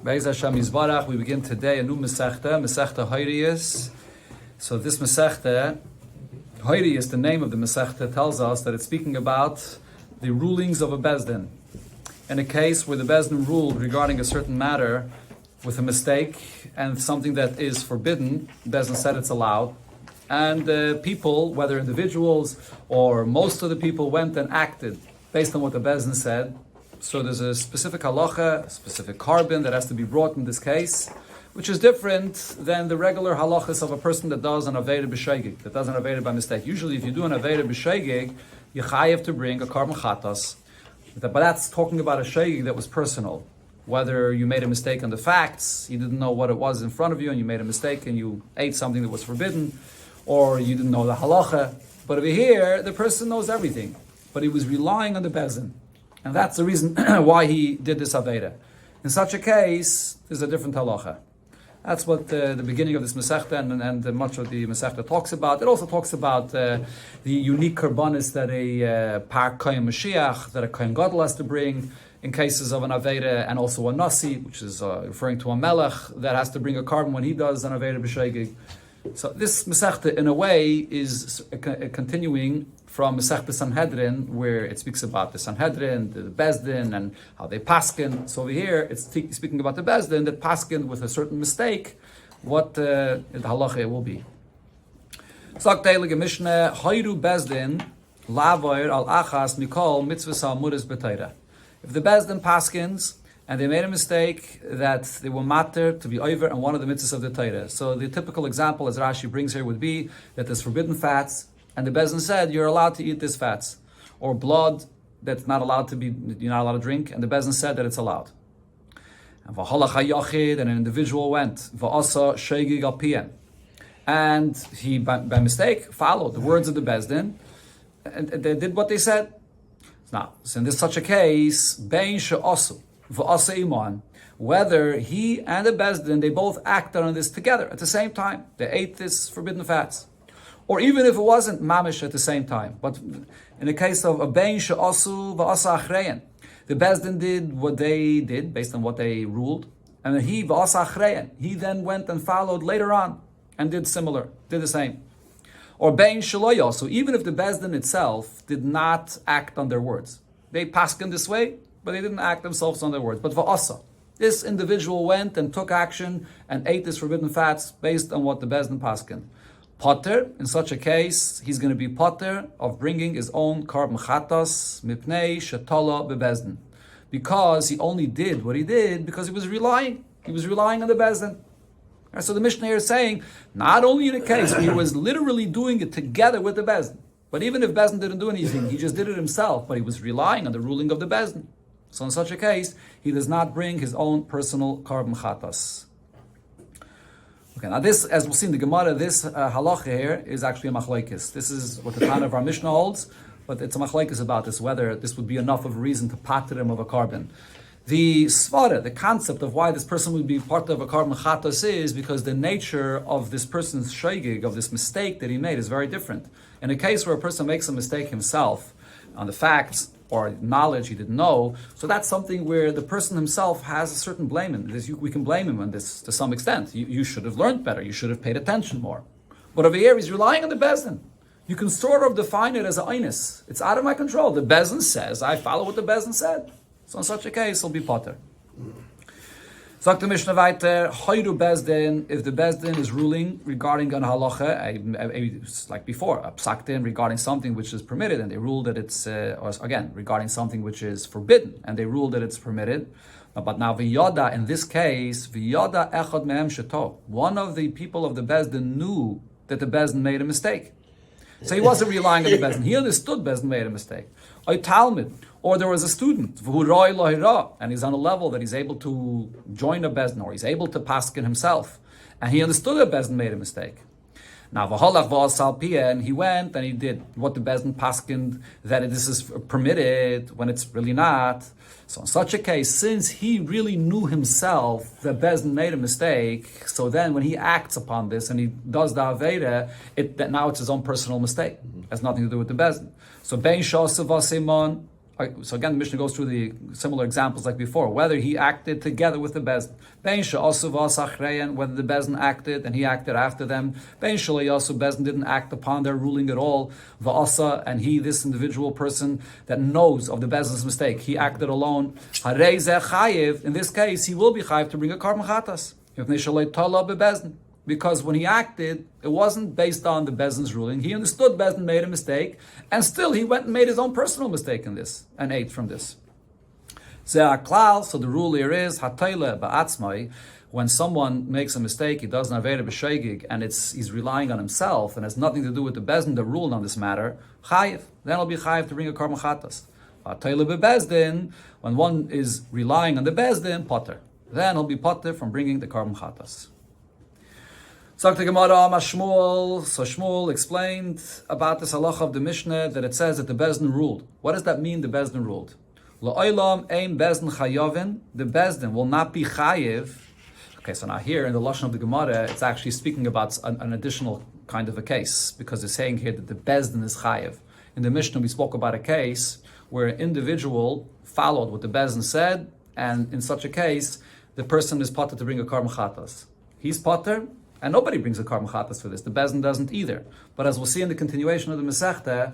Be'ez Hashem Yizbarach, we begin today a new Masechta Horayos. So this Masechta, Horayos, the name of the Masechta, tells us that it's speaking about the rulings of a Bezdin. In a case where the Bezdin ruled regarding a certain matter with a mistake and something that is forbidden, Bezdin said it's allowed. And people, whether individuals or most of the people, went and acted based on what the Bezdin said. So there's a specific halacha, a specific carbon that has to be brought in this case, which is different than the regular halachas of a person that does an aveda b'sheigig, that does an aveda by mistake. Usually if you do an aveda b'sheigig, you chayev to bring a carbon chatas. But that's talking about a sheigig that was personal. Whether you made a mistake on the facts, you didn't know what it was in front of you and you made a mistake and you ate something that was forbidden, or you didn't know the halacha. But over here, the person knows everything, but he was relying on the bezdin. And that's the reason why he did this Aveda. In such a case, there's a different halacha. That's what the beginning of this Masechta and much of the Masechta talks about. It also talks about the unique karbanis that a par kohen Mashiach, that a kohen gadol has to bring in cases of an Aveda, and also a nasi, which is referring to a melech, that has to bring a carbon when he does an Aveda b'sheigig. So this Masechta, in a way, is continuing from Masechta Sanhedrin, where it speaks about the Sanhedrin, the Bezdin, and how they paskin. So over here, it's speaking about the Bezdin that paskin with a certain mistake, what the halacha will be. Sakteilige Mishnah, Hayru Bezdin, Lavoir al Achas Mikol Mitzvah Muris B'Teira. If the Bezdin paskins, and they made a mistake that they were matter to be over on one of the mitzvahs of the Torah. So the typical example, as Rashi brings here, would be that there's forbidden fats, and the Bezdin said you're allowed to eat this fats, or blood that's not allowed to be, you're not allowed to drink, and the Bezdin said that it's allowed. And an individual went v'asa sheigig al piyan, and he by mistake followed the words of the Bezdin, and they did what they said. Now, so in this such a case, bein she'asu whether he and the Bezdin, they both acted on this together at the same time. They ate this forbidden fats. Or even if it wasn't mamish at the same time. But in the case of a bein she'asu v'asa achreyan, the Bezdin did what they did based on what they ruled. And then he v'asa achreyan, he then went and followed later on and did the same. Or bein shelo yasu, even if the Bezdin itself did not act on their words. They paskin this way, but they didn't act themselves on their words. But va'asa, this individual went and took action and ate this forbidden fats based on what the Bezdin paskin. Potter, in such a case, he's going to be potter of bringing his own carbon chatas mipnei shetala bebezdin, because he only did what he did because he was relying. He was relying on the Bezdin. And so the Mishnah here is saying, not only in a case where he was literally doing it together with the Bezdin, but even if Bezdin didn't do anything, he just did it himself, but he was relying on the ruling of the Bezdin. So in such a case, he does not bring his own personal carbon chatas. Okay, now this, as we'll see in the Gemara, this halacha here is actually a machlokes. This is what the Tana of our Mishnah holds, but it's a machlokes about this, whether this would be enough of a reason to pater him of a carbon. The svara, the concept of why this person would be part of a carbon chatas is because the nature of this person's sheigig, of this mistake that he made, is very different. In a case where a person makes a mistake himself on the facts, or knowledge he didn't know, so that's something where the person himself has a certain blame in this. We can blame him on this to some extent. You should have learned better. You should have paid attention more. But over here, he's relying on the Bezdin. You can sort of define it as an einus. It's out of my control. The Bezdin says, I follow what the Bezdin said. So in such a case, he'll be potter. Sagt the Mishnah weiter, Hoyru Bezdin, if the Bezdin is ruling regarding an halacha, like before, a psaktin regarding something which is permitted, and they rule that it's, or again, regarding something which is forbidden, and they rule that it's permitted. But now v'yoda, in this case, v'yoda echad mehem sheto, one of the people of the Bezdin knew that the Bezdin made a mistake. So he wasn't relying on the Bezdin. He understood Bezdin made a mistake. Or Talmud, or there was a student, and he's on a level that he's able to join a Bezdin, or he's able to paskin himself, and he understood that Bezdin made a mistake. Now, and he went and he did what the Bezdin paskined, that this is permitted when it's really not. So in such a case, since he really knew himself that Bezdin made a mistake, so then when he acts upon this and he does the Aveda, that now it's his own personal mistake. It has nothing to do with the Bezdin. So bein shasa v'simon So again, the Mishnah goes through the similar examples like before. Whether he acted together with the Bezdin, whether the Bezdin acted and he acted after them, Bezdin didn't act upon their ruling at all. Va'asa, and he, this individual person that knows of the Bezdin's mistake, he acted alone. In this case, he will be chayiv to bring a karban chatas. Because when he acted, it wasn't based on the Bezdin's ruling. He understood Bezdin made a mistake, and still he went and made his own personal mistake in this, and ate from this. So the rule here is, when someone makes a mistake, he does an aveda b'sheigig, and he's relying on himself, and has nothing to do with the Bezdin, the rule on this matter, chayiv. Then he'll be chayiv to bring a karban chatas. When one is relying on the Bezdin, potter. Then he'll be potter from bringing the karban chatas. So Shmuel explained about this halacha of the Mishnah that it says that the Bezdin ruled. What does that mean, the Bezdin ruled? La'olam ein Bezdin chayovin, the Bezdin will not be chayiv. Okay, so now here in the Lashon of the Gemara, it's actually speaking about an additional kind of a case, because it's saying here that the Bezdin is chayiv. In the Mishnah, we spoke about a case where an individual followed what the Bezdin said, and in such a case, the person is potter to bring a karban chatas. He's potter, and nobody brings a karban chatas for this. The Bezdin doesn't either. But as we'll see in the continuation of the Masechta,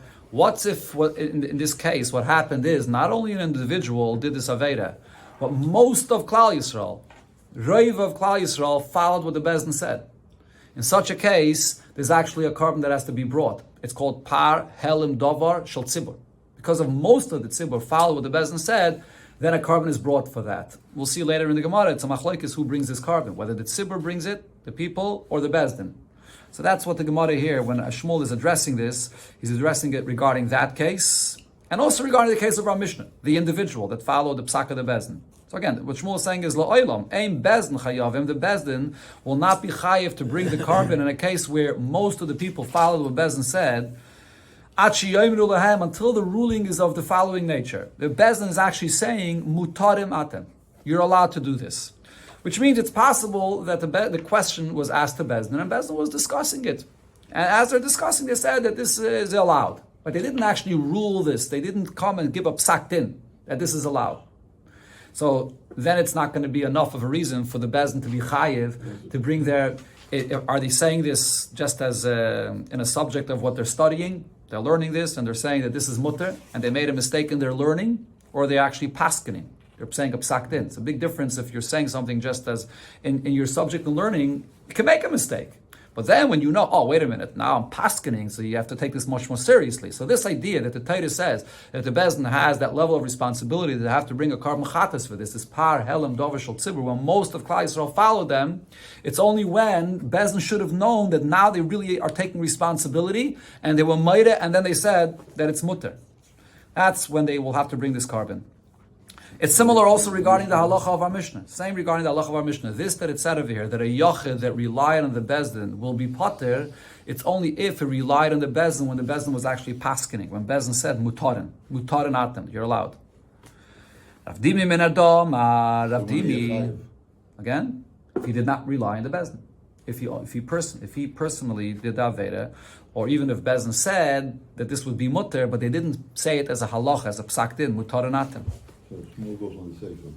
in this case, what happened is, not only an individual did this Aveda, but most of Klal Yisrael, Reiv of Klal Yisrael, followed what the Bezdin said. In such a case, there's actually a karban that has to be brought. It's called Par Helim Dovar Shel Tzibur. Because of most of the Tzibur followed what the Bezdin said, then a karban is brought for that. We'll see later in the Gemara, it's a machlokes who brings this karban, whether the tzibur brings it, the people, or the Bezdin. So that's what the Gemara here, when Shmuel is addressing this, he's addressing it regarding that case, and also regarding the case of our Mishnah, the individual that followed the psak of the Bezdin. So again, what Shmuel is saying is, La'olam, ein Bezdin chayavim, the Bezdin will not be chayiv to bring the karban in a case where most of the people followed what Bezdin said, until the ruling is of the following nature. The Bezdin is actually saying, mutarim atem. You're allowed to do this. Which means it's possible that the question was asked to Bezdin, and Bezdin was discussing it. And as they're discussing, they said that this is allowed. But they didn't actually rule this. They didn't come and give up saktin, that this is allowed. So then it's not going to be enough of a reason for the Bezdin to be chayiv, to bring their... Are they saying this just as in a subject of what they're studying? They're learning this, and they're saying that this is mutter, and they made a mistake in their learning, or are they actually paskening? They're saying a psaktin. It's a big difference if you're saying something just as in your subject and learning, you can make a mistake. But then when you know, oh, wait a minute, now I'm paskening, so you have to take this much more seriously. So this idea that the Torah says that the Bezdin has that level of responsibility that they have to bring a karban chatas for this par helam dover shel tzibur, when most of Klal Yisrael follow them, it's only when Bezdin should have known that now they really are taking responsibility, and they were maida, and then they said that it's mutter. That's when they will have to bring this karban. It's similar also regarding the halacha of our Mishnah. Same regarding the halacha of our Mishnah. This that it said over here, that a yachid that relied on the Bezdin will be pater, it's only if he relied on the Bezdin when the Bezdin was actually paskening. When Bezdin said, mutarin atem, you're allowed. Rav Dimi min Adom, Rav Dimi, again, he did not rely on the Bezdin. If he personally did the Aveda, or even if Bezdin said that this would be mutter, but they didn't say it as a halacha, as a psaktin, mutarin atem. So Shmuel goes on the Sefer.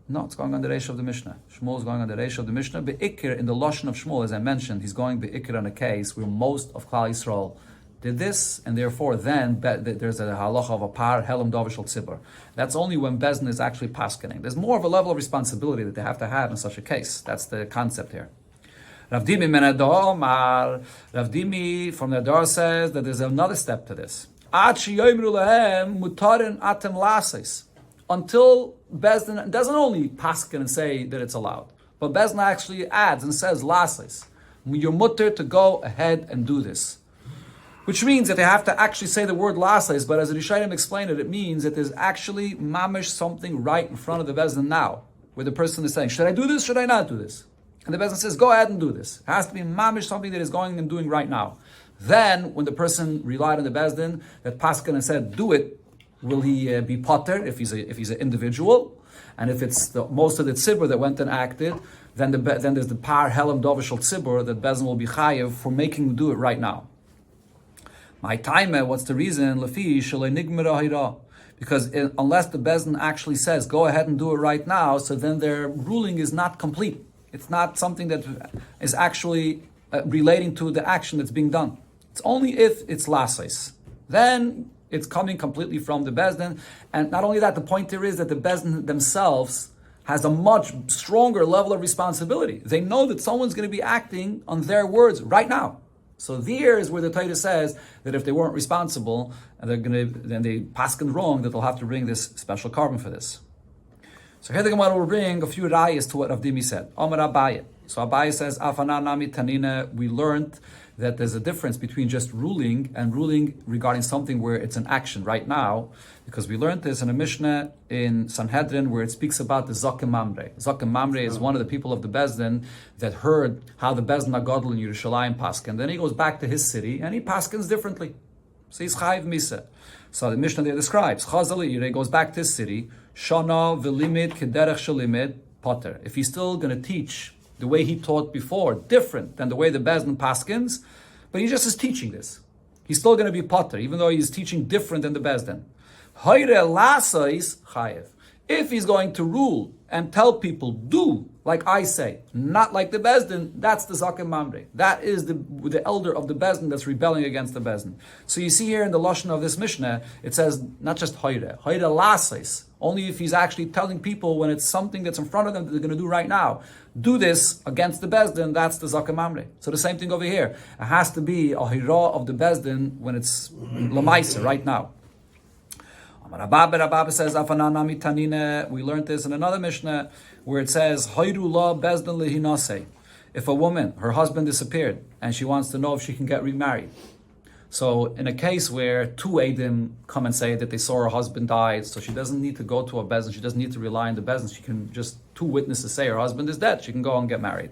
No, it's going on the Reish of the Mishnah. Shmuel is going on the Reish of the Mishnah. Be'ikir, in the Lashon of Shmuel, as I mentioned, he's going be'ikir on a case where most of Klal Yisrael did this, and therefore then there's a halacha of a par helam dover shel tzibur. That's only when Bezdin is actually paskening. There's more of a level of responsibility that they have to have in such a case. That's the concept here. Rav Dimi min Ador, Rav Dimi from the Ador says that there's another step to this. Until Bezdin doesn't only paskin and say that it's allowed, but Bezdin actually adds and says lases. You're mutter to go ahead and do this. Which means that they have to actually say the word lases, but as the Rishayim explained it, it means that there's actually mamish something right in front of the Bezdin now, where the person is saying, should I do this, should I not do this? And the Bezdin says, go ahead and do this. It has to be mamish something that is going and doing right now. Then, when the person relied on the Bezdin, that Paskin and said, do it, will he be potter if he's an individual? And if it's most of the tzibur that went and acted, then there's the par helam dover shel tzibur that Bezdin will be chayev for making him do it right now. My time, what's the reason? Lafi shalei nigmara hayra. Because unless the Bezdin actually says, go ahead and do it right now, so then their ruling is not complete. It's not something that is actually relating to the action that's being done. It's only if it's lasais. Then it's coming completely from the Bezdin. And not only that, the point here is that the Bezdin themselves has a much stronger level of responsibility. They know that someone's going to be acting on their words right now. So there is where the Torah says that if they weren't responsible, and then they paskin wrong, that they'll have to bring this special carbon for this. So here the Gemara will bring a few rayas to what Avdimi said. Amar Abaye. So Abaye says, Afana nami tanina, we learned that there's a difference between just ruling and ruling regarding something where it's an action right now, because we learned this in a Mishnah in Sanhedrin where it speaks about the Zakim Mamre. Zakim Mamre is one of the people of the Bezdin that heard how the Bezdin Agadol in Yerushalayim paskin. Then he goes back to his city and he paskins differently. So he's chayiv misa. So the Mishnah there describes, Chazali Yireh goes back to his city, Shana v'limid kederech shalimid potter. If he's still going to teach the way he taught before, different than the way the Bezdin paskins, but he just is teaching this. He's still going to be potter, even though he's teaching different than the Bezdin. Hayre lasais chayev. If he's going to rule and tell people, do like I say, not like the Bezdin, that's the Zakim Mamre. That is the elder of the Bezdin that's rebelling against the Bezdin. So you see here in the Lashon of this Mishnah, it says not just Hayre lasais, only if he's actually telling people when it's something that's in front of them that they're going to do right now. Do this against the Bezdin, that's the Zakim Mamre. So the same thing over here. It has to be a hira of the Bezdin when it's Lamaisa, right now. Rabba says, Afananami Tanine. We learned this in another Mishnah where it says, Hayru la Bezdin lehinase. If a woman, her husband disappeared, and she wants to know if she can get remarried. So in a case where two Eidim come and say that they saw her husband died, so she doesn't need to go to a Bezdin, she doesn't need to rely on the Bezdin, she can just, two witnesses say her husband is dead, she can go and get married.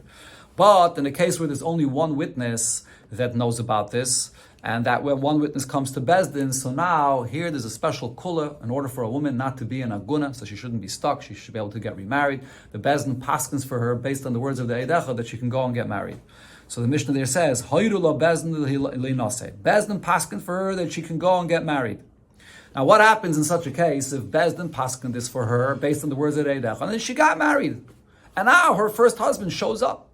But in a case where there's only one witness that knows about this, and that when one witness comes to Bezdin, so now here there's a special kula in order for a woman not to be an aguna, so she shouldn't be stuck, she should be able to get remarried. The Bezdin paskins for her based on the words of the Eidecha that she can go and get married. So the Mishnah there says, Hayru la Bezdin lehinase. Bezdin paskin for her that she can go and get married. Now what happens in such a case if Bezdin paskin this for her based on the words of the Eidecha, and then she got married, and now her first husband shows up?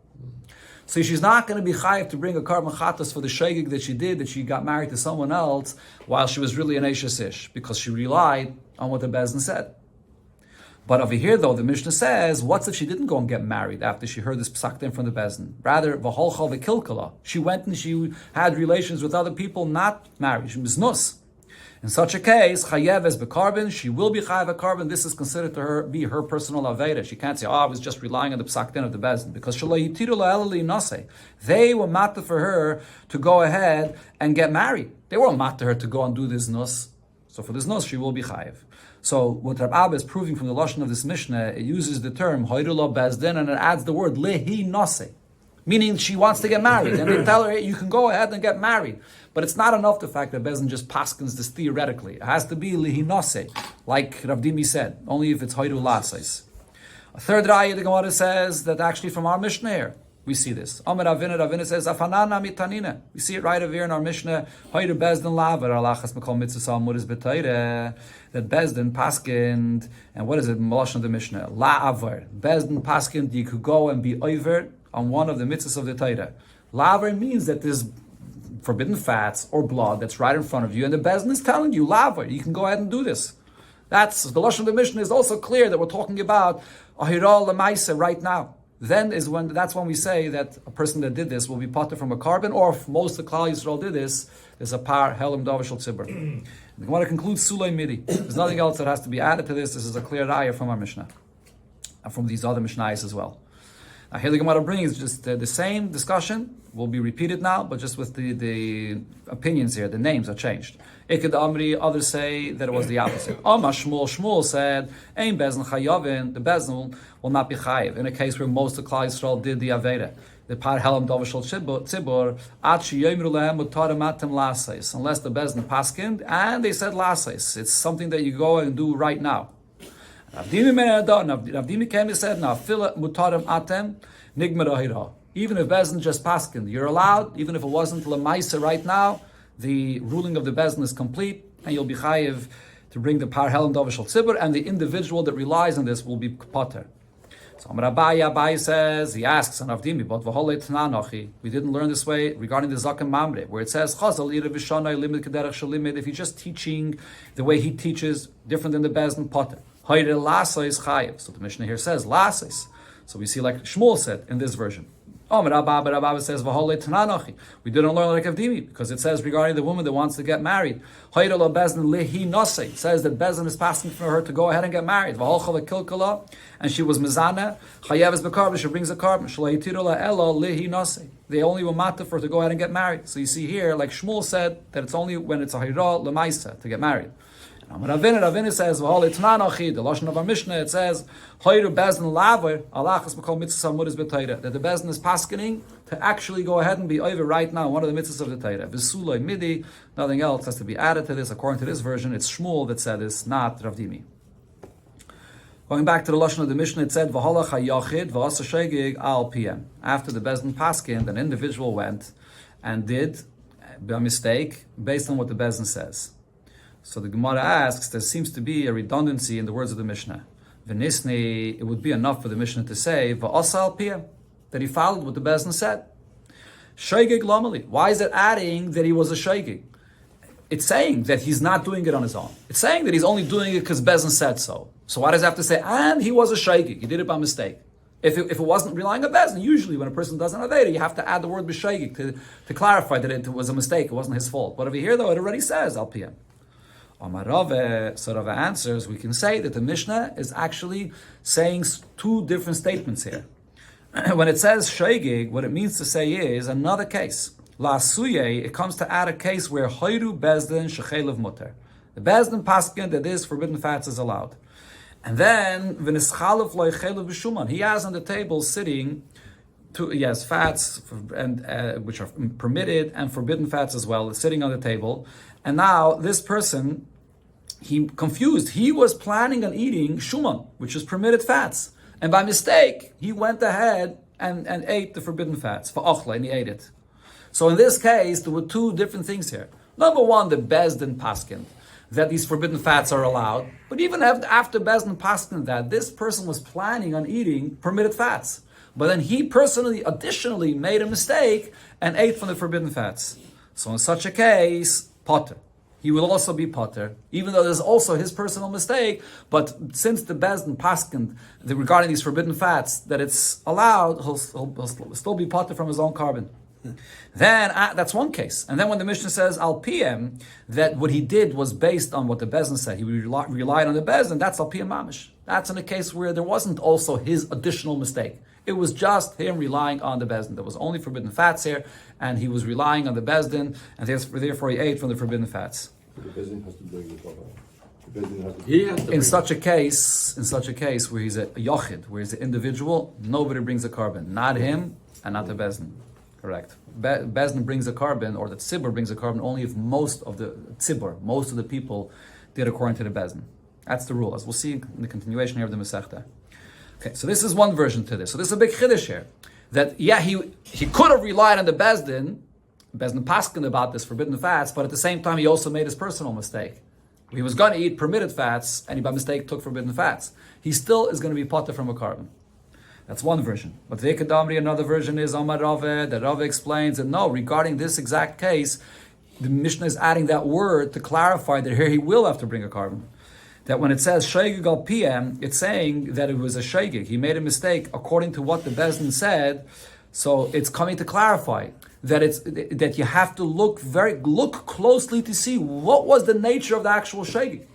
So she's not going to be chayiv to bring a carbon chatas for the shegig that she did, that she got married to someone else while she was really an Eishes Ish, because she relied on what the Bezdin said. But over here, though, the Mishnah says, what's if she didn't go and get married after she heard this psaktin from the Bezdin? Rather, v'holcha v'kilkala. She went and she had relations with other people, not married. She was nus. In such a case, chayev es bekarbon, she will be chayev bekarbon. This is considered to her be her personal aveda. She can't say, I was just relying on the psaktin of the Bezdin, because they were matter for her to go ahead and get married. They weren't matter her to go and do this nus. So for this nus, she will be chayev. So what Rab Abba is proving from the lashon of this Mishnah, it uses the term hoyrula Bezdin and it adds the word lehi nase, meaning she wants to get married, and they tell her, hey, you can go ahead and get married. But it's not enough the fact that Bezdin just paskins this theoretically. It has to be lihinose, like Rav Dimi said, only if it's hoiru lasais. A third raya, the Gemara says that actually from our Mishnah here, we see this. Amar Ravina says, Afanana mitanina. We see it right over here in our Mishnah, hoiru Bezdin lavar, alachas mekol mitzvah muris b'toire, that Bezdin paskind, and what is it, Malashon of the Mishnah? La'avar. Bezdin paskind, you could go and be over on one of the mitzvahs of the Torah. Lavar means that there's forbidden fats or blood that's right in front of you, and the Bezdin is telling you, lavar, you can go ahead and do this. That's the lashon of the Mishnah is also clear that we're talking about ahira lemaisa right now. Then is when that's when we say that a person that did this will be potter from a carbon, or if most of the Klal Yisrael did this, there's a par helim davashal tzibur. The Gemara concludes sulay midi. There's nothing else that has to be added to this. This is a clear raya from our Mishnah and from these other Mishnayos as well. Now here the Gemara brings just the same discussion, will be repeated now, but just with the opinions here, the names are changed. Iked Amri, others say that it was the opposite. Shmuel said, Ein Bezdin Chayavin, the Bezdin will not be Chayiv, in a case where most of Klal Yisrael did the Aveda. The Par Helam Dovashal Tzibur, Achi Yomru Lehem Mutarim Atem Lasais, unless the Bezdin paskind, and they said Lasais. It's something that you go and do right now. Ravdimi came and said, "Now fill mutarim atem nigmar ahira." Even if Bezdin just paskin, you're allowed. Even if it wasn't lemaisa right now, the ruling of the Bezdin is complete, and you'll be chayiv to bring the par helen dovishal tzibur, and the individual that relies on this will be potter. So Amar Abaye says, he asks, and Avdimi, but v'holei t'nanochi, we didn't learn this way regarding the Zaken Mamre, where it says, Chazal ira v'shanai limit kederech shalimit, if he's just teaching the way he teaches, different than the Bezdin potter. Hayre lasa is chayiv. So the Mishnah here says, lasais. So we see like Shmuel said in this version. Amar Abba says, v'holei t'nanochi. We didn't learn like Avdimi, because it says regarding the woman that wants to get married. Hayre lo Bezdin lihi nosei. It says that Bezdin is passing for her to go ahead and get married. V'holcha v'kilkala. And she was mizana, chayev is bekarban, she brings a carbon. Shleitiru elo lihi nase. They only were mata for her to go ahead and get married. So you see here, like Shmuel said, that it's only when it's a hayra lemaisa to get married. And Ravina says, v'holei t'nanochi, the lashon of our Mishnah, it says, hayru bezdin laver, alachas b'kol mitzvah samuris b'teira, that the bezdin is paskening to actually go ahead and be over right now, one of the mitzvahs of the Teira. V'suloi midi, nothing else has to be added to this. According to this version, it's Shmuel that said this, not Ravdimi. Going back to the lashon of the Mishnah, it said v'holach hayachid v'asa shegig al pm. After the bezdin paskin, an individual went and did by mistake based on what the bezdin says. So the Gemara asks, there seems to be a redundancy in the words of the Mishnah. V'nisni, it would be enough for the Mishnah to say v'asa al pm, that he followed what the bezdin said. Shegig lamali. Why is it adding that he was a shegig? It's saying that he's not doing it on his own. It's saying that he's only doing it because Bezdin said so. So why does it have to say, and he was a shaygig, he did it by mistake? If it wasn't relying on Bezdin, usually when a person does an Aveda, you have to add the word b'shaygig to clarify that it was a mistake, it wasn't his fault. But over here though, it already says al piyam. Amar Rave, so Rave answers, we can say that the Mishnah is actually saying two different statements here. When it says shaygig, what it means to say is another case. La suye, it comes to add a case where hayru bezdin shechelev mutter. The bezdin paskin that is forbidden fats is allowed. And then v'nischalev lo chelev b'shuman. He has on the table sitting, fats and which are permitted and forbidden fats as well, sitting on the table. And now this person, he confused. He was planning on eating shuman, which is permitted fats, and by mistake he went ahead and ate the forbidden fats for ochla, and he ate it. So in this case, there were two different things here. Number one, the Bezdin paskin, that these forbidden fats are allowed. But even after Bezdin paskin that, this person was planning on eating permitted fats. But then he personally, additionally, made a mistake and ate from the forbidden fats. So in such a case, potter. He will also be potter, even though there's also his personal mistake. But since the Bezdin paskin regarding these forbidden fats, that it's allowed, he'll still be potter from his own carbon. Then that's one case. And then when the Mishnah says al pm, that what he did was based on what the Bezdin said, he relied on the Bezdin, that's al pm mamish. That's in a case where there wasn't also his additional mistake. It was just him relying on the Bezdin. There was only forbidden fats here, and he was relying on the Bezdin, and therefore he ate from the forbidden fats. So the Bezdin has to bring the korban. The Bezdin has to In such a case where he's a yochid, where he's an individual, nobody brings a carbon, not him and not the Bezdin. Correct. Bezdin brings a carbon, or the tzibur brings a carbon, only if most of the people did according to the Bezdin. That's the rule, as we'll see in the continuation here of the Masechta. Okay, so this is one version to this. So this is a big chiddush here. That, he could have relied on the Bezdin paskin about this forbidden fats, but at the same time he also made his personal mistake. He was going to eat permitted fats, and he by mistake took forbidden fats. He still is going to be potter from a carbon. That's one version. But Vekadamri, another version is Amar Rave, that Rave explains that no, regarding this exact case, the Mishnah is adding that word to clarify that here he will have to bring a carbon. That when it says Shaygig al PM, it's saying that it was a Shaygig. He made a mistake according to what the Bezdin said. So it's coming to clarify that you have to look closely to see what was the nature of the actual Shaygig.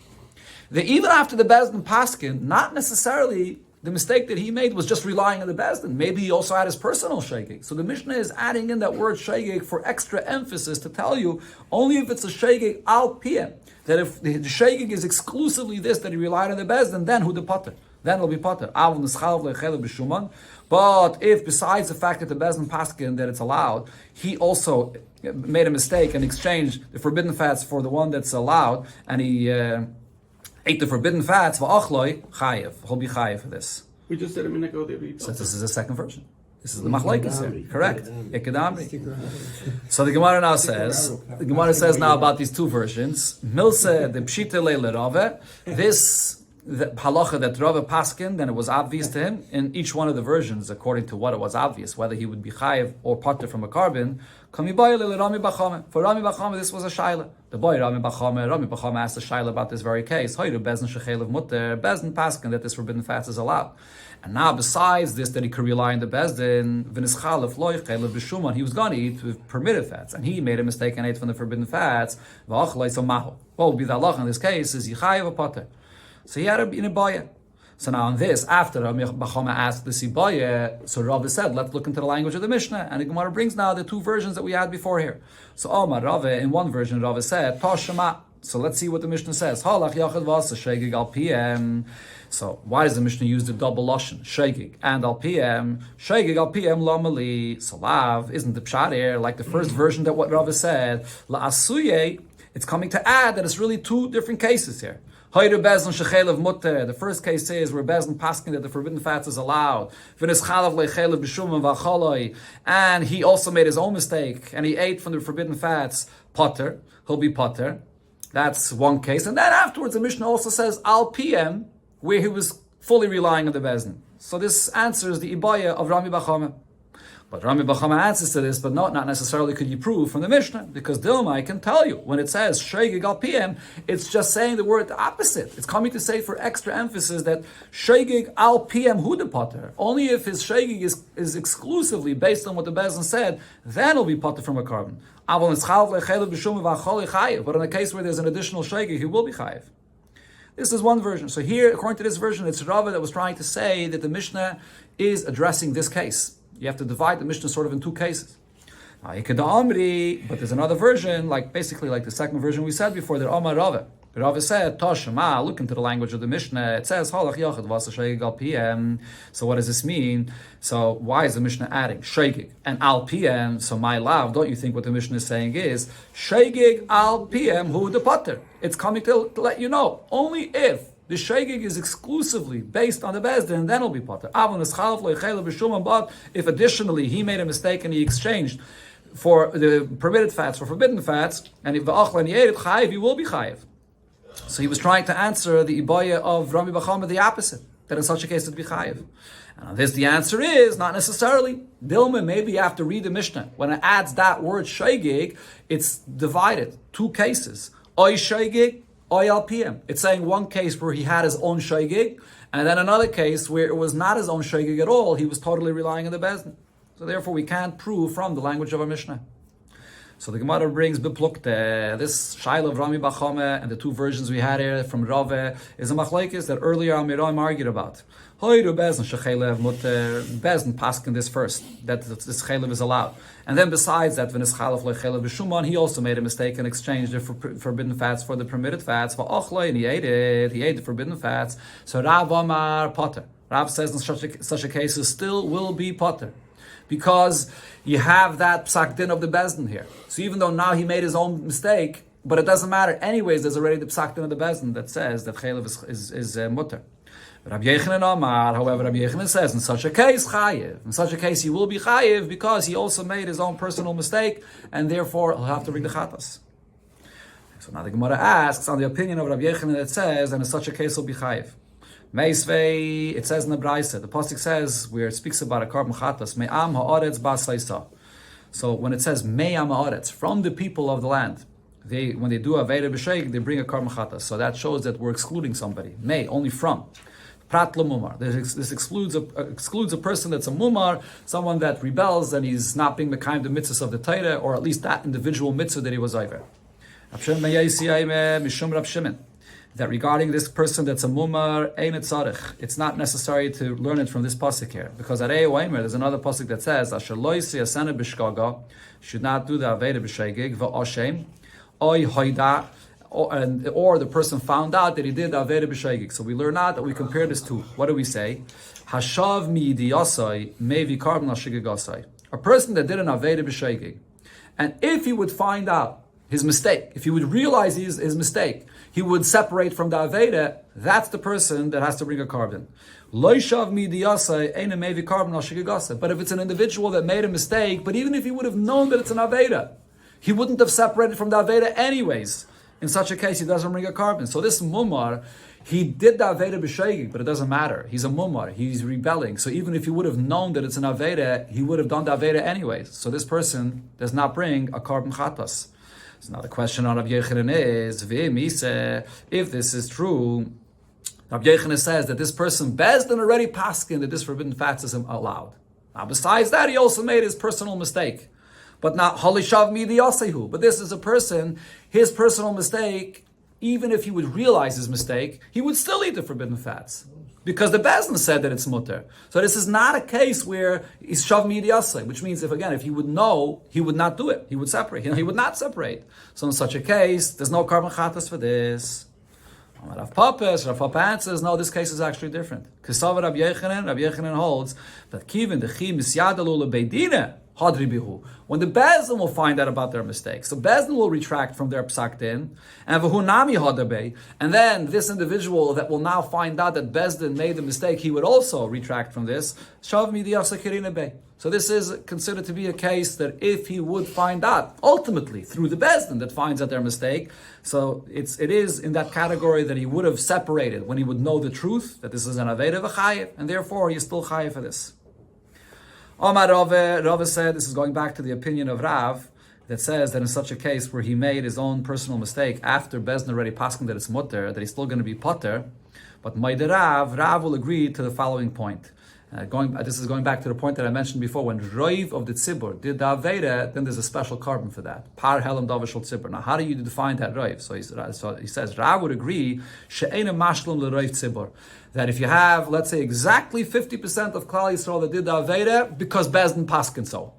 That even after the Bezdin paskin, not necessarily the mistake that he made was just relying on the Bezdin. Maybe he also had his personal shaygig. So the Mishnah is adding in that word shaygig for extra emphasis to tell you only if it's a shaygig al piyam. That if the shaygig is exclusively this, that he relied on the Bezdin, then who the potter? Then it'll be potter. But if besides the fact that the Bezdin paskin that it's allowed, he also made a mistake and exchanged the forbidden fats for the one that's allowed, and he ate the forbidden fats, v'achloi chayev. He'll be chayev for this. We just said a minute ago that we. So this is the second version. This is the machlokes here. Correct. Ikadamri. So the Gemara now says, now about these two versions. Milse, the Pshita Leile Rave, this the halacha that Rave paskin, then it was obvious to him in each one of the versions, according to what it was obvious, whether he would be chayiv or pater from a carbon. For Rami Bachame, this was a shaila. The boy Rami Bachame asked a shaila about this very case. Hoyru bezin shechelev mutter, bezin paskin, that this forbidden fast is allowed. And now, besides this, that he could rely on the bezdin, v'nischalef loy chelev b'shuman, he was going to eat with permitted fats, and he made a mistake and ate from the forbidden fats. V'achlei so mahu. What would be the halacha in this case is yichayev a pater. So he had a Ibaya. So now on this, after Rami Bachama asked the Ibaya, so Rav said, let's look into the language of the Mishnah. And the Gemara brings now the two versions that we had before here. So Omar Rav, in one version, Rav said, Toshama. So let's see what the Mishnah says. Halach yachad vasa shegig al PM. So why does the Mishnah use the double lashon, shegig and al PM? Shegig al PM lamali. So lav isn't the pshat here, like the first version that what Rav said. La asuye, it's coming to add that it's really two different cases here. The first case is where Bezin paskin that the forbidden fats is allowed. And he also made his own mistake and he ate from the forbidden fats. Potter, he'll be potter. That's one case. And then afterwards the Mishnah also says al PM, where he was fully relying on the Bezin. So this answers the Ibaya of Rami Bachama. But Rami Bachama answers to this, but not necessarily could you prove from the Mishnah, because Dilma, I can tell you, when it says Shegig al PM, it's just saying the word opposite. It's coming to say for extra emphasis that Shegig al PM hu de potter. Only if his Shegig is exclusively based on what the Bezin said, then it'll be potter from a carbon. But in a case where there's an additional Shegig, he will be chayiv. This is one version. So here, according to this version, it's Rava that was trying to say that the Mishnah is addressing this case. You have to divide the Mishnah sort of in two cases. But there's another version, basically like the second version we said before, that Omar Rava. Rava said, Toshama, look into the language of the Mishnah. It says, Halach yachad vasa shegig al PM. So what does this mean? So why is the Mishnah adding shegig and al PM? So my love, don't you think what the Mishnah is saying is, shegig al PM hu de potter. It's coming to let you know, only if the shegig is exclusively based on the bezdin, then it'll be potter. But if additionally he made a mistake and he exchanged for the permitted fats for forbidden fats, and if the achlan ate it chayiv, he will be chayiv. So he was trying to answer the ibaya of Rami Bachama the opposite, that in such a case it would be chayiv. And on this the answer is not necessarily. Dilma, maybe you have to read the Mishnah. When it adds that word shegig, it's divided two cases. Oy shegig, Al PM. It's saying one case where he had his own shegig, and then another case where it was not his own shegig at all. He was totally relying on the bezdin. So therefore, we can't prove from the language of our Mishnah. So the Gemara brings beplukte. This shaila of Rami Bachame and the two versions we had here from Rave is a machlekes that earlier Amiram argued about. Hoyru bezin shechelev mutter, bezin paskin this first, that this chelev is allowed. And then besides that, v'nischalef lechelev b'shuman, he also made a mistake and exchanged the forbidden fats for the permitted fats. V'ochloi, and he ate the forbidden fats. So Rav Amar potter. Rav says in such a case, it still will be potter, because you have that psak din of the bezdin here. So even though now he made his own mistake, but it doesn't matter. Anyways, there's already the psak din of the bezdin that says that chelev is mutter. Rabbi Yechanan Amar, however, Rabbi Yechanan says, in such a case, chayiv. In such a case, he will be chayiv because he also made his own personal mistake, and therefore he'll have to bring the chatas. So now the Gemara asks, on the opinion of Rabbi Yechanan, it says, and in such a case, he'll be chayiv. Meisvei, it says in the Braisa, the pasuk says, where it speaks about a carbon chatas, me'am ha'aretz ba'saisa. So when it says me'am ha'aretz, from the people of the land, when they do a Veda B'Sheik, they bring a carbon chatas. So that shows that we're excluding somebody. May, only from. Prat l'mumar. This excludes a person that's a mumar, someone that rebels and he's not being mekayim the mitzvahs of the Torah, or at least that individual mitzvah that he was over. That regarding this person that's a mumar, ein tzarich, it's not necessary to learn it from this pasuk here, because at Eimer there's another pasuk that says asher lo yisi asana b'shgaga, should not do the aveda b'shegig v'ashem, oy hoida. Or the person found out that he did the Aveda B'Shegig. So we learn out that we compare this to, what do we say? Hashav mi'idi yasai mevi karbon l'shegig. A person that did an Aveda B'Shegig, and if he would find out his mistake, if he would realize his mistake, he would separate from the Aveda, that's the person that has to bring a carbon. But if it's an individual that made a mistake, but even if he would have known that it's an Aveda, he wouldn't have separated from the Aveda anyways. In such a case, he doesn't bring a carbon. So this Mumar, he did the Aveda b'Sheigig, but it doesn't matter. He's a Mumar, he's rebelling. So even if he would have known that it's an Aveda, he would have done the Aveda anyways. So this person does not bring a carbon Chatas. So now the question on Rabbi Yochanan is, if this is true, Rabbi Yochanan says that this person, Bezdin already paskin that this forbidden fats is allowed. Now besides that, he also made his personal mistake. But not Holishav Midi Yasehu. But this is a person, his personal mistake, even if he would realize his mistake, he would still eat the forbidden fats. Because the Bezdin said that it's mutter. So this is not a case where he's Shav Midi Yaseh, which means if he would know, he would not do it. He would separate. He would not separate. So in such a case, there's no carbon chatas for this. Rav Papa answers, no, this case is actually different. Kisava Rabbi Yochanan holds that Kivin the Chi Misyadalu LeBeidina Hadri Bihu. When the Bezdin will find out about their mistakes, so Bezdin will retract from their psak din, and V'hunami Hadabe, and then this individual that will now find out that Bezdin made the mistake, he would also retract from this. Shav Midiyasa Kirina Bey. So this is considered to be a case that if he would find out, ultimately through the Bezdin that finds out their mistake, so it is in that category that he would have separated when he would know the truth, that this is an Aveda v'chayev, and therefore he is still chayev for this. Omar Rava said, this is going back to the opinion of Rav, that says that in such a case where he made his own personal mistake after Bezdin already paskin that it's mutter, that he's still going to be potter, but Maida Rav will agree to the following point. This is going back to the point that I mentioned before. When Roiv of the Tzibur did the Aveda, then there's a special carbon for that. Par Helam Davashal Tzibur. Now, how do you define that Roiv? So he says, Rav would agree, She'ena Mashlum LeRoiv Tzibur. That if you have, let's say, exactly 50% of Klal Yisrael that did the Aveda, because Bezdin Paskin so.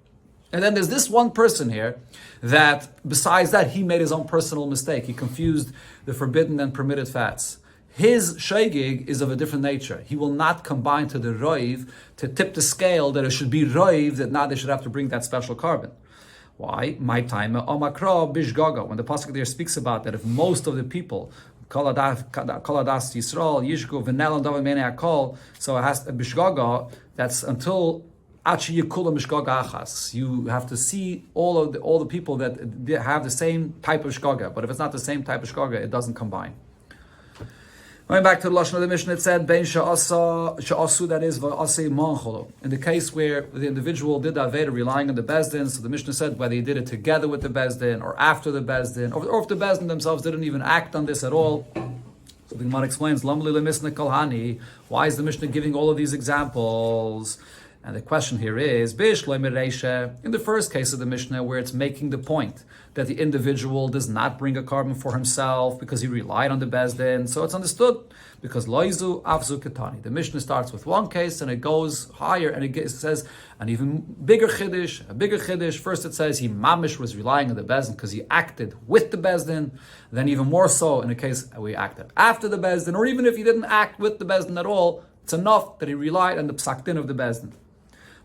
And then there's this one person here that, besides that, he made his own personal mistake. He confused the forbidden and permitted fats. His shaygig is of a different nature. He will not combine to the roiv to tip the scale that it should be roiv, that now they should have to bring that special carbon. Why? My time, omakra bishgaga. When the pasuk there speaks about that, if most of the people, koladas Yisrael, yishgu v'nel and davamene akol, so it has a bishgaga. That's until achi yikula mishgaga achas. You have to see all the people that have the same type of shgaga. But if it's not the same type of shgaga, it doesn't combine. Going back to the Lashon of the Mishnah, it said, Bein sha'asu, that is, va'asei mancholo. In the case where the individual did the Aveda relying on the Bezdin, so the Mishnah said whether he did it together with the Bezdin, or after the Bezdin, or if the Bezdin themselves didn't even act on this at all. So the Gemara explains, Lamli lemisna kalhani, why is the Mishnah giving all of these examples? And the question here is, in the first case of the Mishnah, where it's making the point that the individual does not bring a carbon for himself because he relied on the Bezdin, so it's understood, because loizu avzu ketani. The Mishnah starts with one case and it goes higher, and it says an even bigger chiddush. First it says he mamish was relying on the Bezdin because he acted with the Bezdin, then even more so in a case where he acted after the Bezdin, or even if he didn't act with the Bezdin at all, it's enough that he relied on the psaktin of the Bezdin.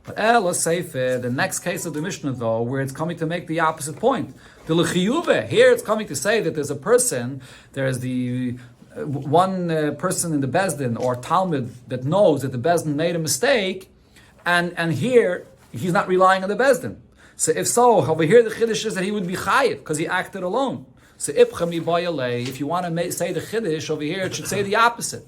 But the next case of the Mishnah, though, where it's coming to make the opposite point, the l'chiyuve, here it's coming to say that there's a person, there's the one person in the Bezdin or Talmud that knows that the Bezdin made a mistake, and here he's not relying on the Bezdin. So if so, over here the chiddush is that he would be chayiv because he acted alone. So if you want to say the chiddush over here, it should say the opposite.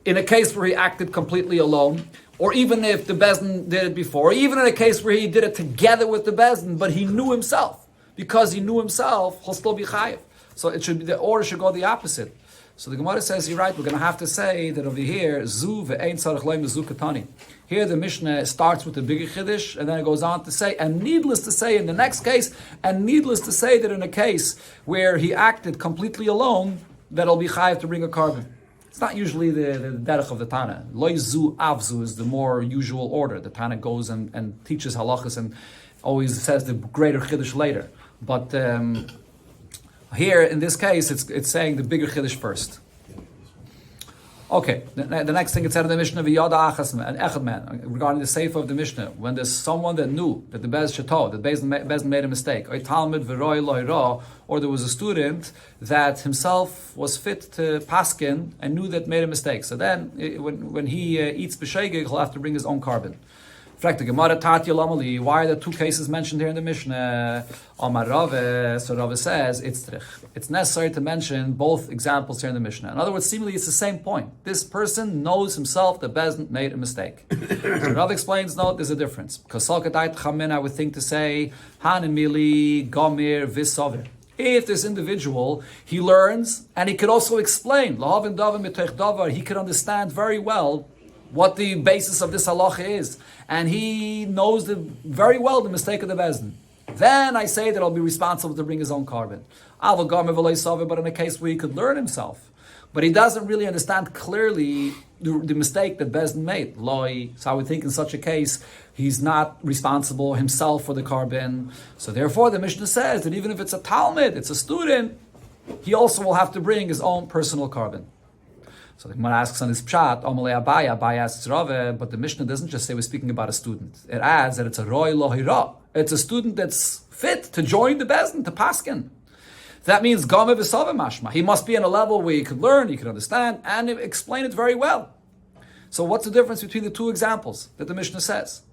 In a case where he acted completely alone, or even if the Bezdin did it before, or even in a case where he did it together with the Bezdin, but he knew himself. Because he knew himself, he'll still be chayiv. So it should be, the order should go the opposite. So the Gemara says, you're right, we're going to have to say that over here, zu ve'ein tzarich leim zu katani. Here the Mishnah starts with the bigger chiddush, and then it goes on to say, and needless to say in the next case, and needless to say that in a case where he acted completely alone, that'll be chayiv to bring a carbon. It's not usually the derech of the Tana. Loizu avzu is the more usual order. The Tana goes and teaches halachas and always says the greater chiddush later. But here, in this case, it's saying the bigger chiddush first. Okay, the next thing it said in the Mishnah, V'yada achas and echad man, regarding the sefer of the Mishnah, when there's someone that knew that the Bez Shato, that Bez made a mistake, or Talmud v'roi lo hira, or there was a student that himself was fit to paskin and knew that made a mistake. So then, when he eats b'shegeg, he'll have to bring his own carbon. Gemara Text, why are the two cases mentioned here in the Mishnah? Amar Rave, so Rave says, it's necessary to mention both examples here in the Mishnah. In other words, seemingly it's the same point. This person knows himself that Bez made a mistake. So Rave explains, no, there's a difference. Because I would think to say, Hanimili, Gomir, Visovir. If this individual, he learns, and he could also explain, he could understand very well what the basis of this halacha is, and he knows very well the mistake of the bezdin, then I say that I'll be responsible to bring his own carbon. But in a case where he could learn himself, but he doesn't really understand clearly the mistake that bezdin made, so I would think in such a case, he's not responsible himself for the carbon. So therefore the Mishnah says that even if it's a Talmud, it's a student, he also will have to bring his own personal carbon. So the Gemara asks on this pshat, Abai asks Rave, but the Mishnah doesn't just say we're speaking about a student. It adds that it's a roi lo hira. It's a student that's fit to join the bezdin, to paskin. That means game v'sava mashma. He must be in a level where he could learn, he could understand, and explain it very well. So what's the difference between the two examples that the Mishnah says?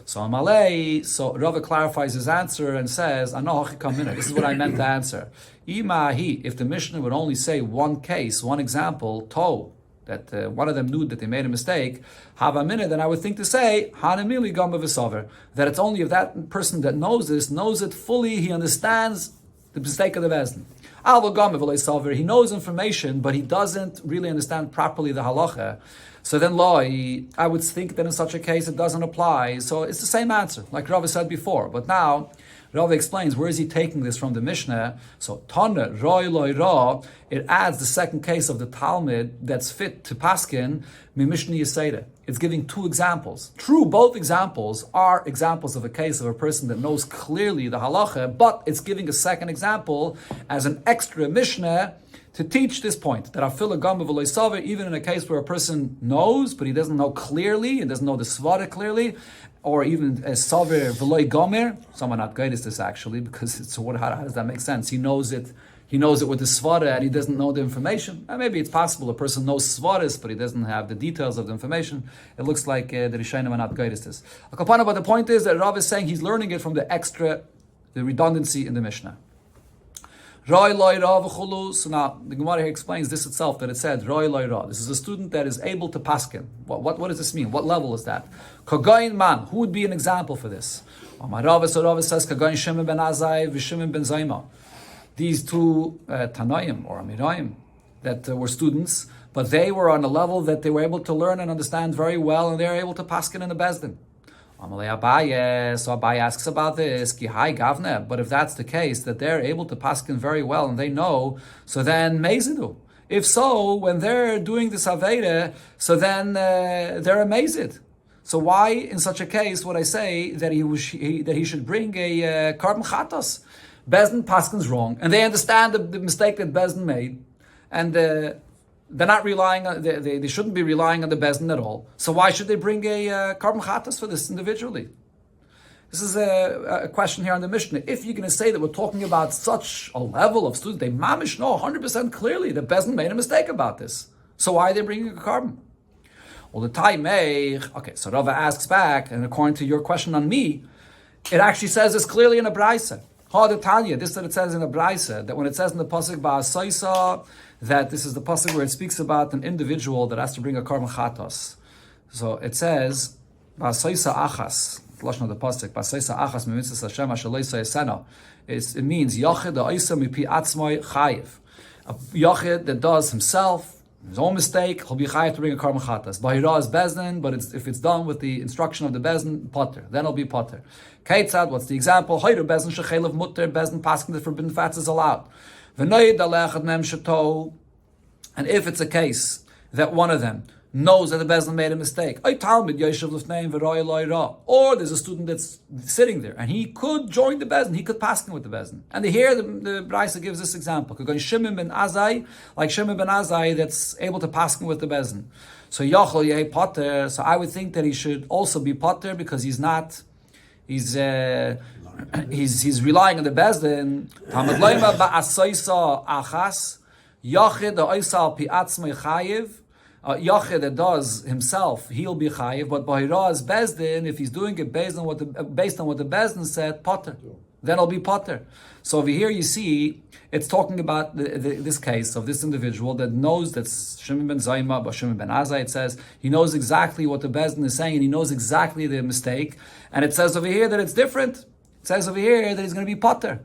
So Rava clarifies his answer and says, this is what I meant to answer. If the Mishnah would only say one case, one example, that one of them knew that they made a mistake, then I would think to say, that it's only if that person that knows this, knows it fully, he understands the mistake of the bezdin. He knows information, but he doesn't really understand properly the halacha. So then I would think that in such a case it doesn't apply. So it's the same answer, like Rava said before. But now, Rava explains, where is he taking this from the Mishnah? So, Tana, Roi Loi Ra, it adds the second case of the Talmud that's fit to Paskin, Mi Mishnah Yiseda. It's giving two examples. True, both examples are examples of a case of a person that knows clearly the halacha, but it's giving a second example as an extra Mishnah to teach this point, that Afila Gamba V'loi Saver, even in a case where a person knows, but he doesn't know clearly, and doesn't know the Svara clearly, or even as Saver V'loi Gomer, someone not guided this actually, because it's, how does that make sense? He knows it with the Svara, and he doesn't know the information. And maybe it's possible a person knows Svaras, but he doesn't have the details of the information. It looks like the Rishonim are not guided this. But the point is that Rav is saying he's learning it from the redundancy in the Mishnah. Roi loy ra v'chulu. So now the Gemara here explains this itself, that it said Roi loy ra. This is a student that is able to paskin. What does this mean? What level is that? Kagayin man. Who would be an example for this? Rava says Kagayin Shimon ben Azai v'Shimon ben Zayma. These two Tanoim or Amirayim that were students, but they were on a level that they were able to learn and understand very well, and they were able to paskin in the bezdin. So Abaye asks about this, but if that's the case, that they're able to paskin very well and they know, so then mezidu. If so, when they're doing this Aveda, so then they're amazed. So why, in such a case, would I say that he should bring a carbon chatos? Bezdin paskin's wrong, and they understand the mistake that Bezdin made, and they're not relying on, they shouldn't be relying on the bezdin at all. So why should they bring a carbon chatas for this individually? This is a question here on the Mishnah. If you're going to say that we're talking about such a level of student, they mamish know 100% clearly that bezdin made a mistake about this. So why are they bringing a carbon? Well, the time okay, so Rava asks back, and according to your question on me, it actually says this clearly in a braisa. This that it says in a braisa, that when it says in the pasuk ba'asaisa, that this is the pasuk where it speaks about an individual that has to bring a carbon chatos. So it says ba'asaisa achas. Lashon of the pasuk ba'asaisa achas mimitzas Hashem ashaloisa esena. It means yachid ha'isa mipi atzmoi chayiv. A yachid that does himself his own mistake, he'll be chayiv to bring a carbon chatas. Bahira is bezdin, but if it's done with the instruction of the bezdin, potter. Then it'll be potter. Keitzad, what's the example? Hayru bezdin shechelev mutter, bezdin paskin that forbidden fats is allowed. V'noyed alechad mem shato. And if it's a case that one of them knows that the Bezdin made a mistake. Or there's a student that's sitting there, and he could join the Bezdin, he could paskin with the Bezdin. And here the Brisa gives this example. Shimon ben Azai, like Shimon ben Azai, that's able to paskin with the Bezdin. So Yachol Yeh Potter, so I would think that he should also be Potter because he's not, he's relying on the Bezdin. Tamad Loima ba'asoisa achas, Yachid ha'oisal pi'atzmei chayiv, Yachid that does himself, he'll be chayiv, but Bahiraz Bezdin, if he's doing it based on what the Bezdin said, Potter, then it'll be Potter. So over here you see, it's talking about this case of this individual that knows that Shimon ben Zayma, but Shimon ben Azai, it says, he knows exactly what the Bezdin is saying, and he knows exactly the mistake, and it says over here that it's different. It says over here that he's going to be Potter.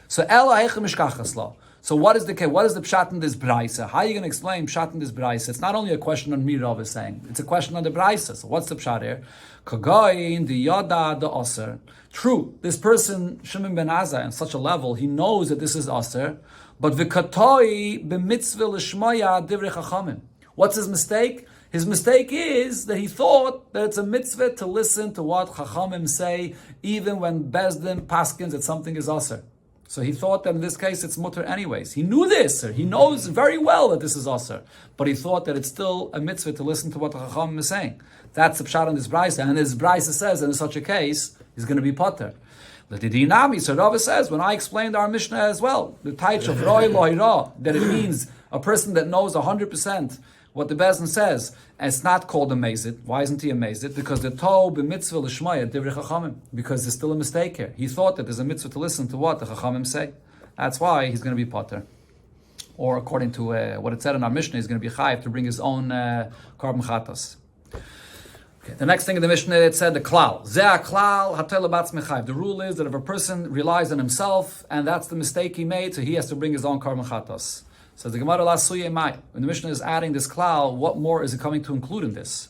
So Ela Eichem Mishkachasla. So what is the pshat in this brayse? How are you going to explain pshat in this brayse? It's not only a question on Mirav is saying, it's a question on the brayse. So what's the pshat here? Kagayin the yada the aser. True, this person Shimon ben Azai on such a level, he knows that this is aser, but v'katoi b'mitzvah l'shmaya divrei chachamim. What's his mistake? His mistake is that he thought that it's a mitzvah to listen to what chachamim say, even when Bezdin paskins that something is aser. So he thought that in this case it's mutter anyways. He knew this, or he knows very well that this is aser, but he thought that it's still a mitzvah to listen to what the chachamim is saying. That's the pshat on this brayse, and this brayse says that in such a case he's going to be potter. The dinami, so Rava says, when I explained our Mishnah as well, the taich of roi loira, that it means a person that knows 100% what the Bezdin says, and it's not called a mezid. Why isn't he a mezid? Because the to b'mitzvah l'shmaya divrei chachamim. Because there's still a mistake here. He thought that there's a mitzvah to listen to what the chachamim say. That's why he's going to be potter. Or according to what it said in our Mishnah, he's going to be chayiv to bring his own carbon chatas. Okay. The next thing in the Mishnah, it said the klal. Zeh klal hatel batz mechayiv. The rule is that if a person relies on himself, and that's the mistake he made, so he has to bring his own carbon chatas. Says the Gemara La Suye Mai. When the Mishnah is adding this klal, what more is it coming to include in this?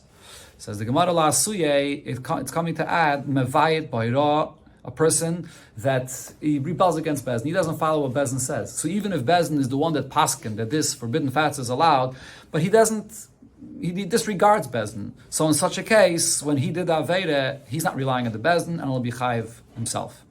Says the Gemara La Suye, it's coming to add mevayit b'hira, a person that he rebels against Bezdin. He doesn't follow what Bezdin says. So even if Bezdin is the one that paskin that this forbidden fats is allowed, but he disregards Bezdin. So in such a case, when he did the Aveda, he's not relying on the Bezdin, and he'll be chayiv himself.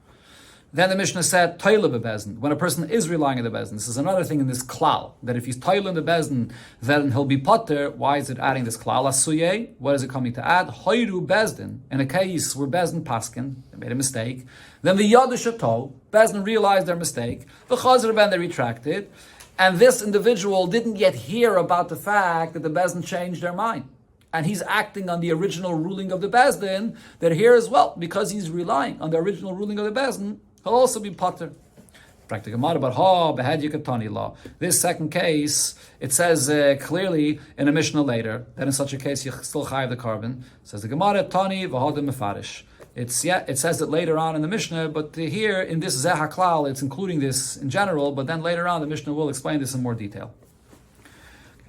Then the Mishnah said, Toile bebezdin, when a person is relying on the Bezdin. This is another thing in this klal, that if he's Toile in the Bezdin, then he'll be potter. Why is it adding this klal? Asuye, what is it coming to add? Hoiru Bezdin, in a case where Bezdin paskin, they made a mistake, then the Yadushato, Bezdin realized their mistake, the Chazar ben they retracted, and this individual didn't yet hear about the fact that the Bezdin changed their mind. And he's acting on the original ruling of the Bezdin, that here as well, because he's relying on the original ruling of the Bezdin, he'll also be potter. Practical matter, but behad yikatani law. This second case, it says clearly in a Mishnah later that in such a case you still chayav the carbon. It says the Gemara tani v'hadim mefarish. It says it later on in the Mishnah, but here in this zeh haklal, it's including this in general. But then later on, the Mishnah will explain this in more detail.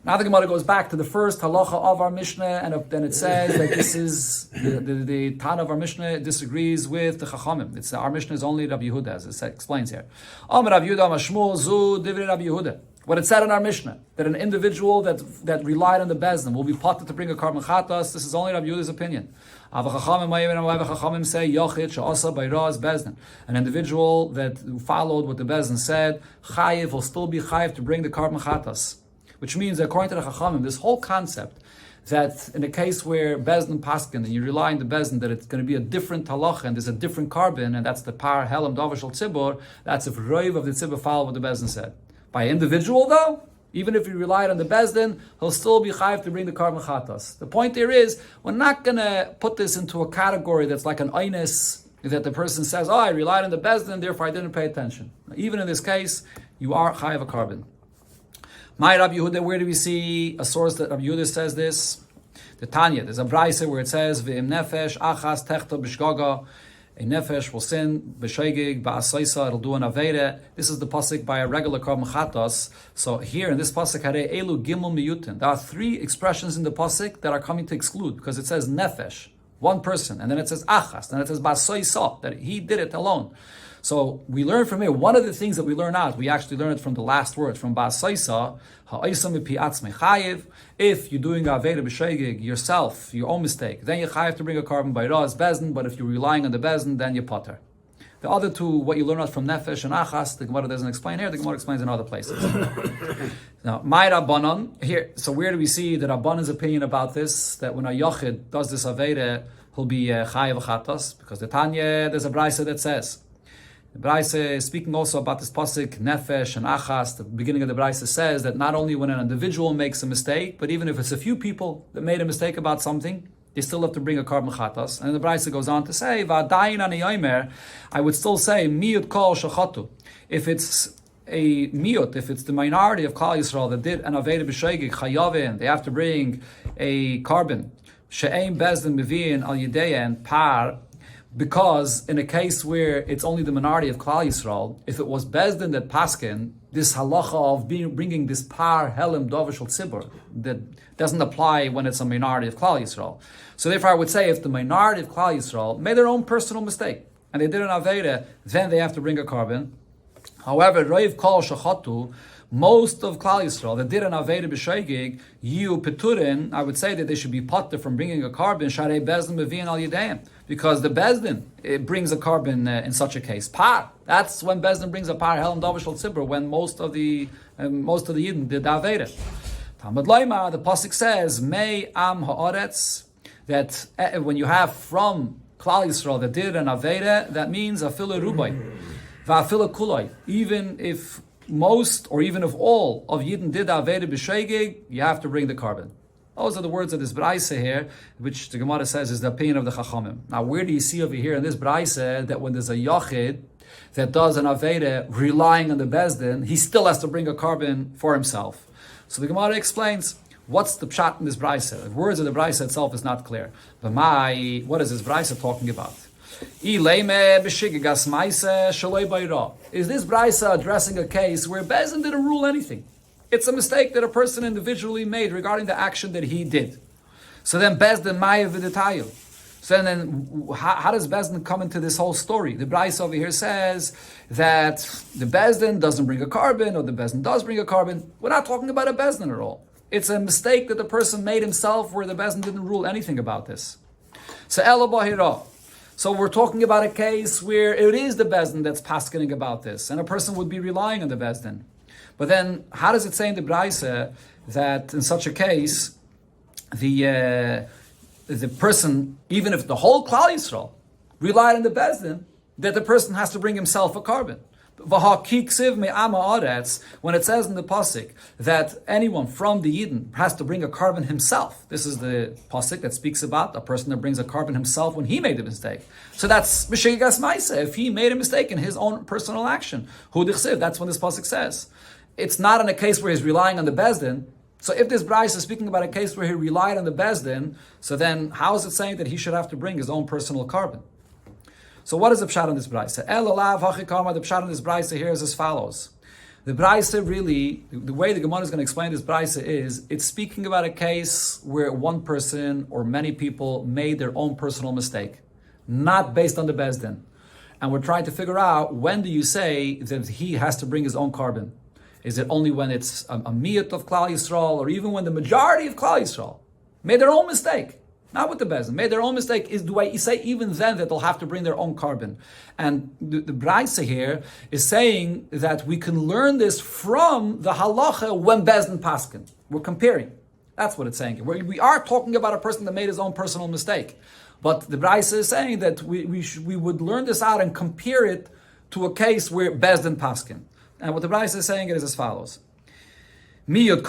Now the Gemara goes back to the first halacha of our Mishnah, and then it says that this is the Tana of our Mishnah disagrees with the Chachamim. Our Mishnah is only Rabbi Yehuda, as it explains here. Rabbi Yehuda Mashmul Zu Divrei Rabbi Yehuda. What it said in our Mishnah, that an individual that relied on the Bezdin will be potted to bring a carbon chatas, this is only Rabbi Yehuda's opinion. Chachamim say Yochid Sha'asa Bayraz Bezdin. An individual that followed what the Bezdin said, Chayiv will still be chayiv to bring the carbon chatas. Which means, according to the Chachamim, this whole concept that in a case where Bezdin paskin and you rely on the Bezdin that it's going to be a different halacha and there's a different carbon, and that's the par helam davashal tzibur, that's if roiv of the tzibur follow what the Bezdin said. By individual though, even if he relied on the Bezdin, he'll still be chayiv to bring the carbon chatas. The point there is, we're not going to put this into a category that's like an einis, that the person says, I relied on the Bezdin, therefore I didn't pay attention. Even in this case, you are chayiv a carbon. My Rabbi Yehuda, where do we see a source that Rabbi Yehuda says this? The Tanya, there's a brayse where it says, V'im nefesh achas techta b'shgaga, a nefesh will sin, b'shoigig, ba'asaisa, it'll do an aveda. This is the pasuk by a regular carbon chatas. So here in this pasuk, hare elu gimel miyutin. There are three expressions in the pasuk that are coming to exclude, because it says nefesh, one person, and then it says achas, and it says ba'asaisa, that he did it alone. So we learn from here, one of the things that we learn out, we actually learn it from the last word, from Bas Saisa, if you're doing Aveda B'Shegig yourself, your own mistake, then you have to bring a carbon by Raz Bezdin, but if you're relying on the Bezdin, then you potter. The other two, what you learn out from Nefesh and Achas, the Gemara doesn't explain here, the Gemara explains in other places. Now, my Rabbanon, here, so where do we see the Rabbanon's opinion about this, that when a Yochid does this Aveda, he'll be Chayav Chatas, because the Tanya, there's a Braisa that says, the Braisa is speaking also about this pasuk Nefesh and Achas. The beginning of the Braisa says that not only when an individual makes a mistake, but even if it's a few people that made a mistake about something, they still have to bring a carbon chatas. And the Braisa goes on to say, "Va'dayin ani yomer," I would still say miyut kol shachatu. If it's a miyut, if it's the minority of Klal Yisrael that did an aveda b'shegig chayavin, they have to bring a carbon she'ein bezdin meviin al yidein par. Because in a case where it's only the minority of Klal Yisrael, if it was Bezdin that paskin, this halacha of bringing this par helim dovashal tzibur, that doesn't apply when it's a minority of Klal Yisrael. So therefore I would say if the minority of Klal Yisrael made their own personal mistake, and they did an Aveda, then they have to bring a carbon. However, Reiv Kol Shachatu, most of Klal Yisrael that did an Aveda b'Sheigig, Yiu Peturin, I would say that they should be potter from bringing a carbon, Sharei Bezdin Mevi'in Al Yedayim, because the Bezdin, it brings a carbon in such a case. Par, that's when Bezdin brings a par, Helam Dovashal Tzibur, when most of the Yidden did Aveda. Talmud Loimar, the Pasuk says, Mei Am Ha'aretz, that when you have from Klal Yisrael that did an Aveda, that means Afilu Rubai, Va'afilu Kuloi, even if most, or even if all of Yidden did Aveda b'Sheigig, you have to bring the carbon. Those are the words of this Braisa here, which the Gemara says is the opinion of the Chachamim. Now, where do you see over here in this Braisa that when there's a Yachid that does an Aveda relying on the Bezdin, he still has to bring a carbon for himself? So the Gemara explains, what's the pshat in this Braisa? The words of the Braisa itself is not clear. But what is this Braisa talking about? Is this Braisa addressing a case where Bezdin didn't rule anything? It's a mistake that a person individually made regarding the action that he did. So then Bezdin Maya Viditayu. So then how does Bezdin come into this whole story? The Braisa over here says that the Bezdin doesn't bring a carbon, or the Bezdin does bring a carbon. We're not talking about a Bezdin at all. It's a mistake that the person made himself where the Bezdin didn't rule anything about this. So Ela Bahira. So we're talking about a case where it is the Bezdin that's paskening about this, and a person would be relying on the Bezdin. But then, how does it say in the Braisa that in such a case, the person, even if the whole Klal Yisrael relied on the Bezdin, that the person has to bring himself a carbon? When it says in the pasuk that anyone from the Yidden has to bring a carbon himself, this is the pasuk that speaks about a person that brings a carbon himself when he made a mistake. So that's b'shegas ma'aseh, if he made a mistake in his own personal action. Hu dichsiv, that's when this pasuk says. It's not in a case where he's relying on the Bezdin. So if this Braisa is speaking about a case where he relied on the Bezdin, so then how is it saying that he should have to bring his own personal carbon? So what is the pshat on this Braisa? The pshat on this Braisa here is as follows. The Braisa really, the way the Gemara is going to explain this Braisa is, it's speaking about a case where one person or many people made their own personal mistake, not based on the Bezdin. And we're trying to figure out, when do you say that he has to bring his own carbon? Is it only when it's a miyut of Klal Yisrael, or even when the majority of Klal Yisrael made their own mistake? Not with the Bezdin, made their own mistake. Do I say even then that they'll have to bring their own carbon? And the Braisa here is saying that we can learn this from the halacha when Bezdin paskin. We're comparing. That's what it's saying. We are talking about a person that made his own personal mistake. But the Braisa is saying that we would learn this out and compare it to a case where Bezdin paskin. And what the Braisa is saying is as follows. If we have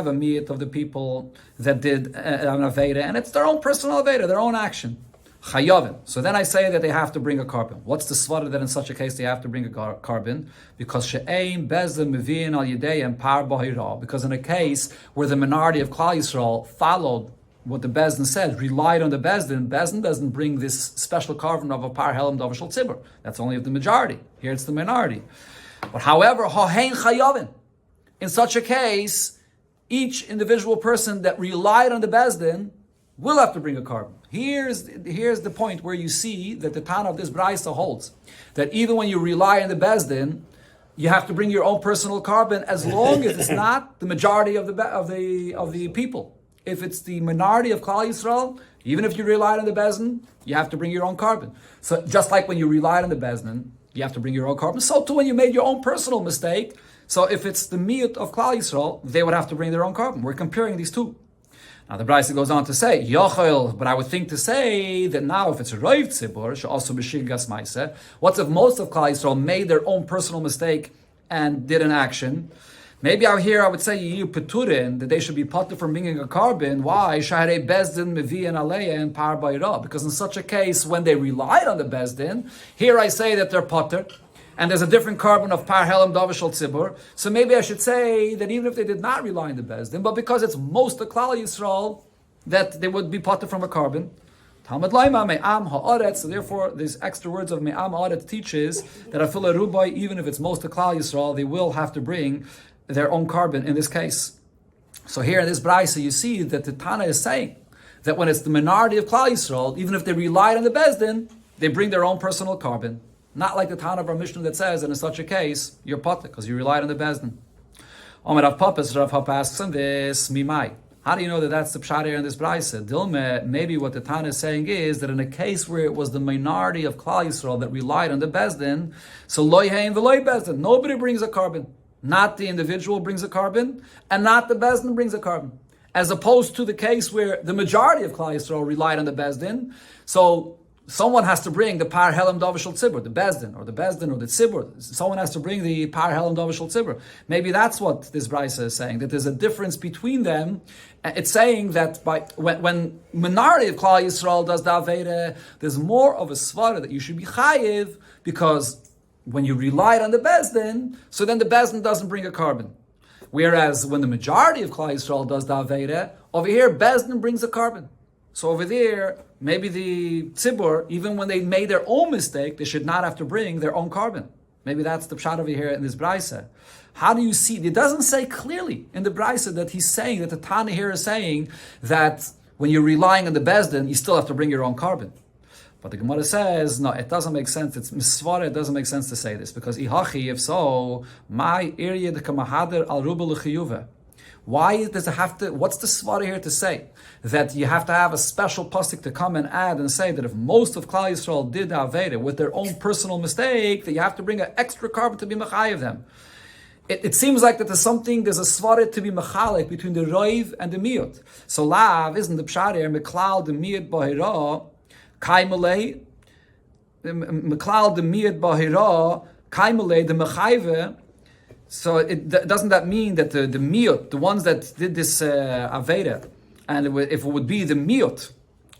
a miyut of the people that did an Aveda, and it's their own personal Aveda, their own action, chayavin. So then I say that they have to bring a carbon. What's the svara that in such a case they have to bring a carbon? Because she'ein bezdin mevi'in al yedayim par bahira. Because in a case where the minority of Klal Yisrael followed what the Bezdin said, relied on the Bezdin doesn't bring this special carbon of a par helam davashal tzibur. That's only of the majority. Here it's the minority. But however, hahen chayavin. In such a case, each individual person that relied on the Bezdin will have to bring a carbon. Here's the point where you see that the Tana of this Braisa holds that even when you rely on the Bezdin, you have to bring your own personal carbon as long as it's not the majority of the people. If it's the minority of Klal Yisrael, even if you relied on the Bezdin, you have to bring your own carbon. So just like when you relied on the Bezdin, you have to bring your own carbon. So too when you made your own personal mistake. So if it's the miyut of Klal Yisrael, they would have to bring their own carbon. We're comparing these two. Now the Brisa goes on to say, Yochel, but I would think to say that now if it's a Roiv Tzibur, should also be Shigas Maise. What if most of Klal Yisrael made their own personal mistake and did an action? Maybe out here I would say you Peturin, that they should be potter from bringing a carbon. Why? Shahare Bezdin, Mevi and Aleya and Par Bayra. Because in such a case, when they relied on the Bezdin, here I say that they're potter. And there's a different carbon of Par Helam Davashal Tzibur. So maybe I should say that even if they did not rely on the Bezdin, but because it's most of Klal Yisrael, that they would be potter from a carbon. Talmud Laima Me'am Ha'aretz. So therefore, these extra words of Me'am Ha'aretz teaches that Afila Rubai, even if it's most of Klal Yisrael, they will have to bring their own carbon in this case. So here in this Braisa, you see that the Tana is saying that when it's the minority of Klal Yisrael, even if they relied on the Bezdin, they bring their own personal carbon. Not like the Tana of our Mishnah that says that in such a case, you're potter because you relied on the Bezdin. Omer Rav Papa asks on this, Mimai. How do you know that that's the pshat here in this Braisa? Dilme, maybe what the Tana is saying is that in a case where it was the minority of Klal Yisrael that relied on the Bezdin, so loy hein v'loy Bezdin, nobody brings a carbon. Not the individual brings a carbon, and not the Bezdin brings a carbon. As opposed to the case where the majority of Klal Yisrael relied on the Bezdin, so someone has to bring the Par Helam Davashal Tzibur, the Bezdin or the Tzibur. Someone has to bring the Par Helam Davashal Tzibur. Maybe that's what this Braisa is saying, that there's a difference between them. It's saying that when minority of Klal Yisrael does the Aveda, there's more of a svara that you should be chayiv, because when you relied on the Bezdin, so then the Bezdin doesn't bring a carbon. Whereas when the majority of Klal Yisrael does the Aveda, over here Bezdin brings a carbon. So over there, maybe the Tzibur, even when they made their own mistake, they should not have to bring their own carbon. Maybe that's the pshat over here in this Braisa. How do you see? It doesn't say clearly in the Braisa that he's saying, that the Tana here is saying that when you're relying on the Bezdin, you still have to bring your own carbon. But the Gemara says, no, it doesn't make sense. It's misvara. It doesn't make sense to say this, because ihachi, if so, my area the kamahader al ruba l'chiyuva. Why does it have to? What's the svara here to say that you have to have a special pasuk to come and add and say that if most of Klal Yisrael did aveda with their own personal mistake, that you have to bring an extra carbon to be mechayev them? It seems like that there's a svara to be mechalik between the roiv and the miyut. So lav isn't the pshat here meklal the miyut bahira. Kaimalei, Meklal the Miyad Bahira, Kaimalei the Mechaive. So doesn't that mean that the Miyut, the ones that did this Aveda, and if it would be the Miyut,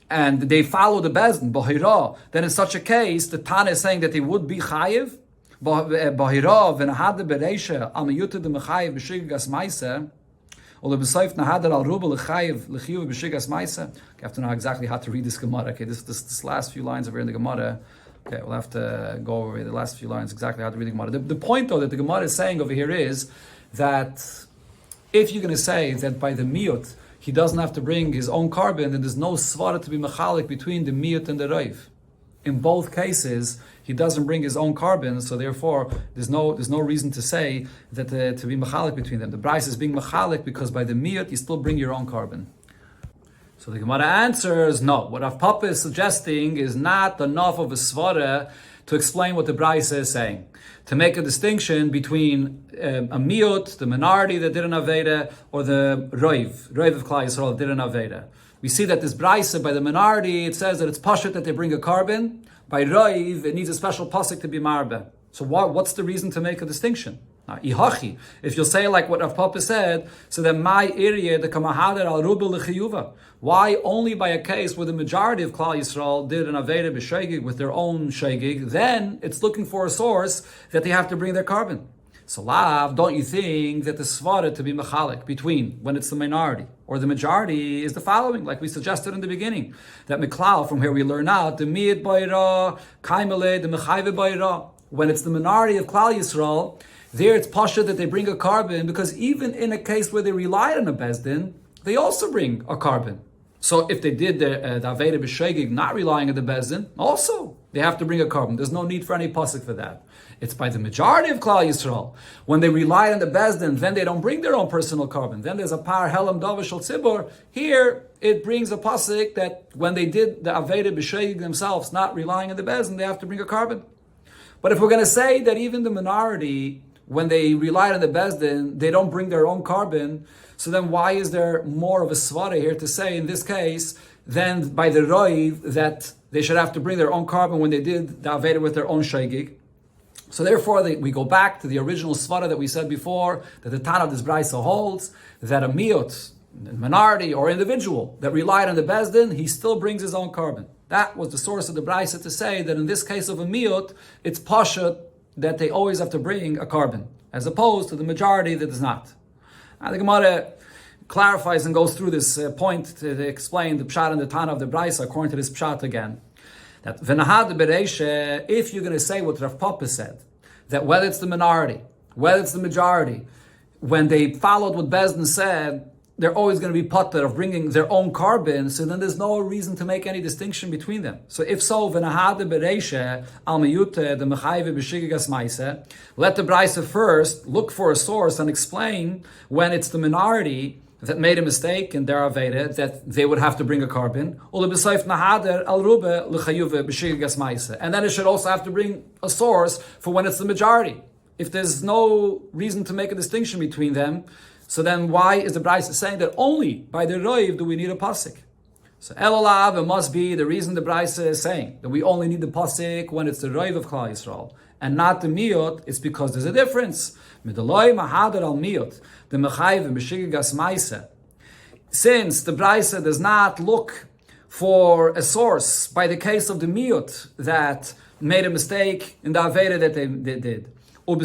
and they follow the Bezdin, Bahira, then in such a case, the Tana is saying that they would be Chayiv, Bahira, Venahad the Bereisha, Amayuta the Mechayiv, Beshigas Maise. You have to know exactly how to read this Gemara. Okay, this last few lines over in the Gemara. Okay, we'll have to go over the last few lines exactly how to read the Gemara. The point, though, that the Gemara is saying over here is that if you're going to say that by the miyut he doesn't have to bring his own carbon, then there's no svara to be mechalik between the miyut and the roiv. In both cases, he doesn't bring his own carbon, so therefore there's no reason to say that to be mechalik between them. The Braisa is being mechalik because by the miyut you still bring your own carbon. So the Gemara answers no. What Rav Papa is suggesting is not enough of a svara to explain what the Braisa is saying. To make a distinction between a miyut, the minority that did an aveda, or the roiv of Klal Yisrael that did an aveda. We see that this Braisa, by the minority, it says that it's pashut that they bring a carbon. By roiv, it needs a special pasuk to be marbe. So what's the reason to make a distinction? Ihachi, if you'll say like what Rav Papa said, so then my area the kamahader al ruba l'chiyuva. Why only by a case where the majority of Klal Yisrael did an aveda b'shegig with their own shegig, then it's looking for a source that they have to bring their carbon. So lav, don't you think that the svara to be mechalik between when it's the minority or the majority is the following, like we suggested in the beginning, that meklal, from here we learn out the miyat bayra, kaimale, the mechayve bayra. When it's the minority of Klal Yisrael, there it's pasha that they bring a carbon, because even in a case where they relied on a bezdin, they also bring a carbon. So if they did the Aveda B'Shegig, not relying on the Bezdin, also they have to bring a carbon. There's no need for any pasuk for that. It's by the majority of Klal Yisrael. When they rely on the Bezdin, then they don't bring their own personal carbon. Then there's a par helam davish al tzibur. Here it brings a pasuk that when they did the Aveda B'Shegig themselves, not relying on the Bezdin, they have to bring a carbon. But if we're going to say that even the minority, when they relied on the Bezdin, they don't bring their own carbon, so then why is there more of a svara here to say, in this case, than by the Roiv, that they should have to bring their own carbon when they did the Aveda with their own Shaygig? So therefore, we go back to the original svara that we said before, that the Tana of this Braisa holds, that a miut, minority or individual, that relied on the Bezdin, he still brings his own carbon. That was the source of the Braisa to say that in this case of a miut, it's pashat that they always have to bring a carbon, as opposed to the majority that does not. Now the Gemara clarifies and goes through this point to explain the pshat and the Tana of the Braisa according to this pshat again. That v'nahad bereisha, if you're going to say what Rav Papa said, that whether it's the minority, whether it's the majority, when they followed what Bezdin said, they're always going to be patur of bringing their own carbon, so then there's no reason to make any distinction between them. So if so, v'nahad bereisha al miyute the mechayve b'shigigas ma'aseh, let the Braisa first look for a source and explain when it's the minority that made a mistake in their Aveda, that they would have to bring a carbon. And then it should also have to bring a source for when it's the majority. If there's no reason to make a distinction between them, so then why is the Braisa saying that only by the Roiv do we need a pasuk? So Elalav, it must be the reason the Braisa is saying that we only need the pasuk when it's the Roiv of Klal Yisrael and not the Miyot. It's because there's a difference. Midaloi mahadar al Miyot, the Mechayv and B'shigigas Maisa. Since the Braisa does not look for a source by the case of the Miyot that made a mistake in the Aveda that they did. But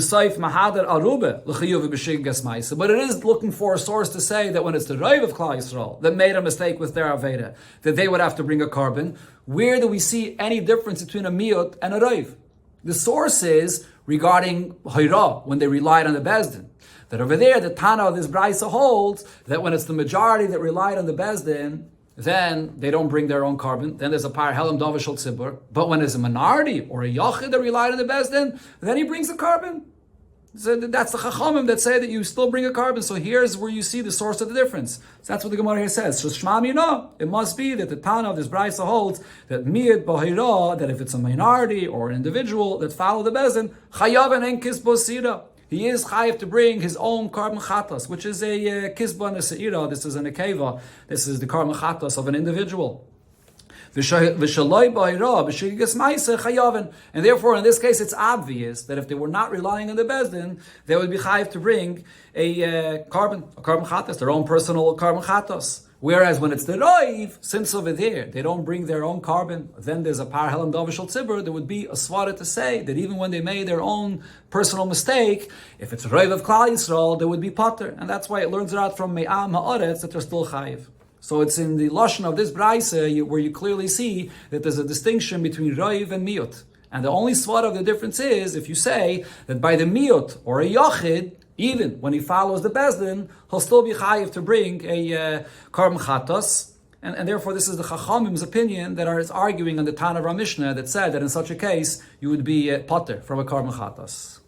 it is looking for a source to say that when it's the Roiv of Klal Yisrael that made a mistake with their Aveda, that they would have to bring a carbon. Where do we see any difference between a Miyot and a Roiv? The source is regarding Hayra, when they relied on the Bezdin. That over there, the Tana of this Braisa holds that when it's the majority that relied on the Bezdin, then they don't bring their own carbon. Then there's a par helam davish al tzibur. But when there's a minority or a yachid that relied on the Bezdin, then he brings a carbon. So that's the Chachamim that say that you still bring a carbon. So here's where you see the source of the difference. So that's what the Gemara here says. So Shmam, it must be that the Tana of this Braisa holds that miyad bahira, that if it's a minority or an individual that follow the Bezdin, chayav and en kisbo sira. He is chayav to bring his own carbon chatas, which is a kisba and a seira. This is an akeva. This is the carbon chatas of an individual. And therefore, in this case, it's obvious that if they were not relying on the Bezdin, they would be chayav to bring a carbon chatas, their own personal carbon chatas. Whereas when it's the Roiv, since over there they don't bring their own carbon, then there's a par helam davish al tzibur. There would be a svara to say that even when they made their own personal mistake, if it's Roiv of Klal Yisrael, they would be patur, and that's why it learns it out from me'am ha'aretz that they're still chayiv. So it's in the lashon of this Braisa where you clearly see that there's a distinction between Roiv and Miyut. And the only svara of the difference is if you say that by the Miyut or a Yachid, even when he follows the Bezdin, he'll still be chayiv to bring a carbon chatas. And therefore this is the Chachamim's opinion that is arguing on the Tana of Mishnah that said that in such a case you would be patur from a carbon chatas.